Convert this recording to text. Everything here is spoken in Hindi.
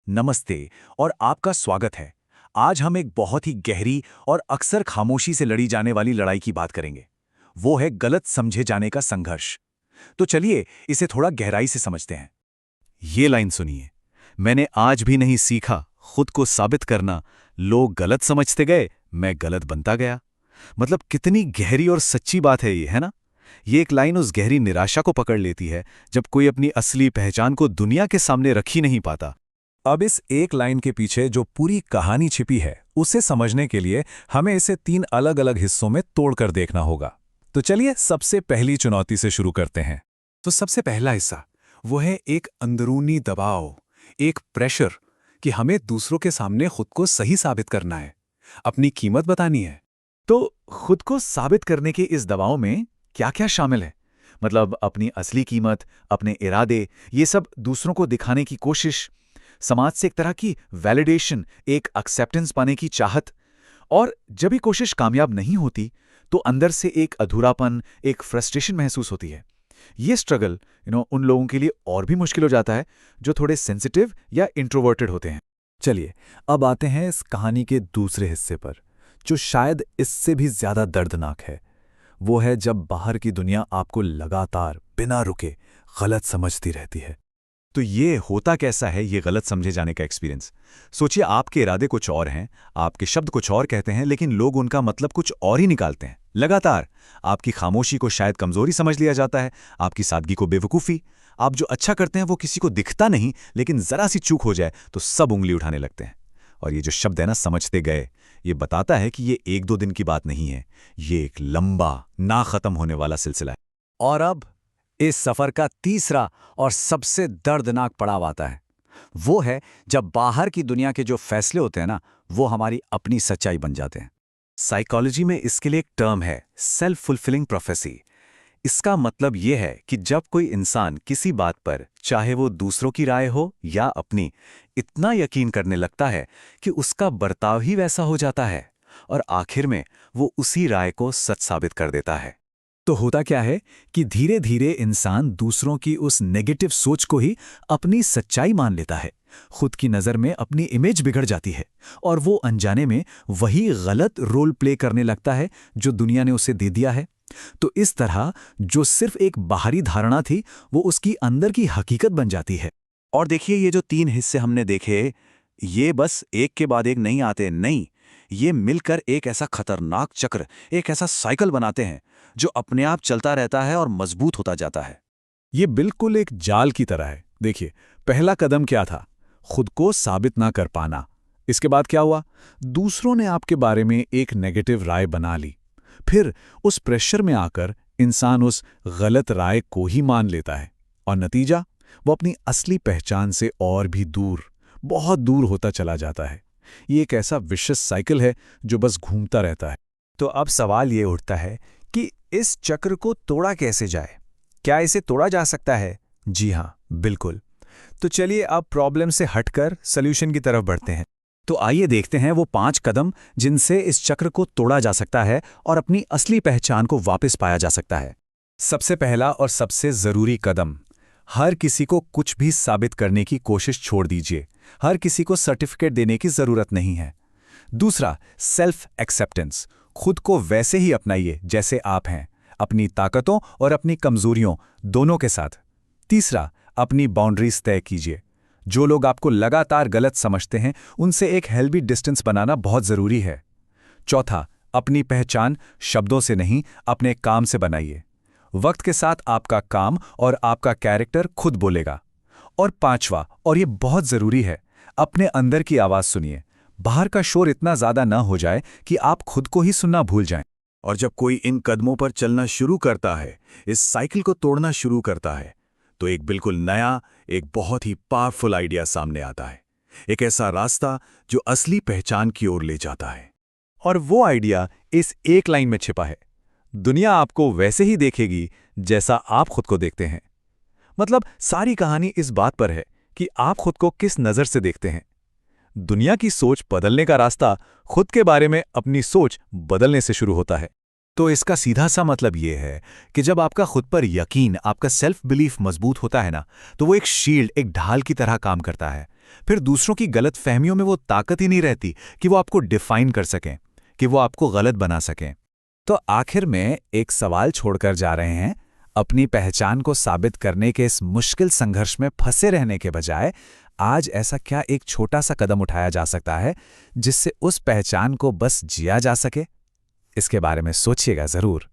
नमस्ते और आपका स्वागत है। आज हम एक बहुत ही गहरी और अक्सर खामोशी से लड़ी जाने वाली लड़ाई की बात करेंगे। वो है गलत समझे जाने का संघर्ष। तो चलिए इसे थोड़ा गहराई से समझते हैं। ये लाइन सुनिए। मैंने आज भी नहीं सीखा खुद को साबित करना, लोग गलत समझते गए, मैं गलत बनता गया। मतलब कितनी गहरी और सच्ची बात है ये, है ना? ये एक लाइन उस गहरी निराशा को पकड़ लेती है जब कोई अपनी असली पहचान को दुनिया के सामने रख ही नहीं पाता। अब इस एक लाइन के पीछे जो पूरी कहानी छिपी है उसे समझने के लिए हमें इसे 3 अलग-अलग हिस्सों में तोड़कर देखना होगा। तो चलिए सबसे पहली चुनौती से शुरू करते हैं। तो सबसे पहला हिस्सा वो है एक अंदरूनी दबाव, एक प्रेशर कि हमें दूसरों के सामने खुद को सही साबित करना है, अपनी कीमत बतानी है। तो खुद को साबित करने के इस दबाव में क्या-क्या शामिल है? मतलब अपनी असली कीमत, अपने इरादे, ये सब दूसरों को दिखाने की कोशिश, समाज से एक तरह की वैलिडेशन, एक एक्सेप्टेंस पाने की चाहत। और जब ये कोशिश कामयाब नहीं होती तो अंदर से एक अधूरापन, एक फ्रस्ट्रेशन महसूस होती है। ये स्ट्रगल उन लोगों के लिए और भी मुश्किल हो जाता है जो थोड़े सेंसिटिव या इंट्रोवर्टेड होते हैं। चलिए अब आते हैं इस कहानी के दूसरे हिस्से पर, जो शायद इससे भी ज्यादा दर्दनाक है। वो है जब बाहर की दुनिया आपको लगातार बिना रुके गलत समझती रहती है। तो ये होता कैसा है, ये गलत समझे जाने का एक्सपीरियंस? सोचिए, आपके इरादे कुछ और हैं, आपके शब्द कुछ और कहते हैं, लेकिन लोग उनका मतलब कुछ और ही निकालते हैं। लगातार आपकी खामोशी को शायद कमजोरी समझ लिया जाता है, आपकी सादगी को बेवकूफ़ी। आप जो अच्छा करते हैं वो किसी को दिखता नहीं, लेकिन जरा सी चूक हो जाए तो सब उंगली उठाने लगते हैं। और ये जो शब्द है ना, समझते गए, ये बताता है कि ये 1-2 दिन की बात नहीं है, ये एक लंबा, ना खत्म होने वाला सिलसिला है। और अब इस सफर का तीसरा और सबसे दर्दनाक पड़ाव आता है। वो है जब बाहर की दुनिया के जो फैसले होते हैं ना, वो हमारी अपनी सच्चाई बन जाते हैं। साइकोलॉजी में इसके लिए एक टर्म है, सेल्फ फुलफिलिंग प्रोफेसी। इसका मतलब यह है कि जब कोई इंसान किसी बात पर, चाहे वो दूसरों की राय हो या अपनी, इतना यकीन करने लगता है कि उसका बर्ताव ही वैसा हो जाता है और आखिर में वो उसी राय को सच साबित कर देता है। तो होता क्या है कि धीरे धीरे इंसान दूसरों की उस नेगेटिव सोच को ही अपनी सच्चाई मान लेता है। खुद की नज़र में अपनी इमेज बिगड़ जाती है और वो अनजाने में वही गलत रोल प्ले करने लगता है जो दुनिया ने उसे दे दिया है। तो इस तरह जो सिर्फ एक बाहरी धारणा थी, वो उसकी अंदर की हकीकत बन जाती है। और देखिए, ये जो 3 हिस्से हमने देखे, ये बस एक के बाद एक नहीं आते, नहीं, ये मिलकर एक ऐसा खतरनाक चक्र, एक ऐसा साइकिल बनाते हैं जो अपने आप चलता रहता है और मजबूत होता जाता है। ये बिल्कुल एक जाल की तरह है। देखिए, पहला कदम क्या था? खुद को साबित ना कर पाना। इसके बाद क्या हुआ? दूसरों ने आपके बारे में एक नेगेटिव राय बना ली। फिर उस प्रेशर में आकर इंसान उस गलत राय को ही मान लेता है और नतीजा, वो अपनी असली पहचान से और भी दूर, बहुत दूर होता चला जाता है। ये एक ऐसा विशेष साइकिल है जो बस घूमता रहता है। तो अब सवाल ये उठता है कि इस चक्र को तोड़ा कैसे जाए? क्या इसे तोड़ा जा सकता है? जी हाँ, बिल्कुल। तो चलिए अब प्रॉब्लम से हटकर सॉल्यूशन की तरफ बढ़ते हैं। तो आइए देखते हैं वो 5 कदम जिनसे इस चक्र को तोड़ा जा सकता है और अपनी असली पहचान को वापस पाया जा सकता है। सबसे पहला और सबसे जरूरी कदम, हर किसी को कुछ भी साबित करने की कोशिश छोड़ दीजिए। हर किसी को सर्टिफिकेट देने की जरूरत नहीं है। दूसरा, सेल्फ एक्सेप्टेंस। खुद को वैसे ही अपनाइए जैसे आप हैं, अपनी ताकतों और अपनी कमजोरियों दोनों के साथ। तीसरा, अपनी बाउंड्रीज तय कीजिए। जो लोग आपको लगातार गलत समझते हैं, उनसे एक हेल्दी डिस्टेंस बनाना बहुत जरूरी है। चौथा, अपनी पहचान शब्दों से नहीं, अपने काम से बनाइए। वक्त के साथ आपका काम और आपका कैरेक्टर खुद बोलेगा। और पांचवा, और ये बहुत जरूरी है, अपने अंदर की आवाज सुनिए। बाहर का शोर इतना ज्यादा न हो जाए कि आप खुद को ही सुनना भूल जाएं। और जब कोई इन कदमों पर चलना शुरू करता है, इस साइकिल को तोड़ना शुरू करता है, तो एक बिल्कुल नया, एक बहुत ही पावरफुल आइडिया सामने आता है। एक ऐसा रास्ता जो असली पहचान की ओर ले जाता है। और वो आइडिया इस एक लाइन में छिपा है। दुनिया आपको वैसे ही देखेगी जैसा आप खुद को देखते हैं। मतलब सारी कहानी इस बात पर है कि आप खुद को किस नज़र से देखते हैं। दुनिया की सोच बदलने का रास्ता खुद के बारे में अपनी सोच बदलने से शुरू होता है। तो इसका सीधा सा मतलब ये है कि जब आपका खुद पर यकीन, आपका सेल्फ बिलीफ मजबूत होता है ना, तो वो एक शील्ड, एक ढाल की तरह काम करता है। फिर दूसरों की गलत फहमियों में वो ताकत ही नहीं रहती कि वो आपको डिफाइन कर सकें, कि वो आपको गलत बना सकें। तो आखिर में एक सवाल छोड़कर जा रहे हैं, अपनी पहचान को साबित करने के इस मुश्किल संघर्ष में फंसे रहने के बजाय आज ऐसा क्या एक छोटा सा कदम उठाया जा सकता है जिससे उस पहचान को बस जिया जा सके? इसके बारे में सोचिएगा जरूर।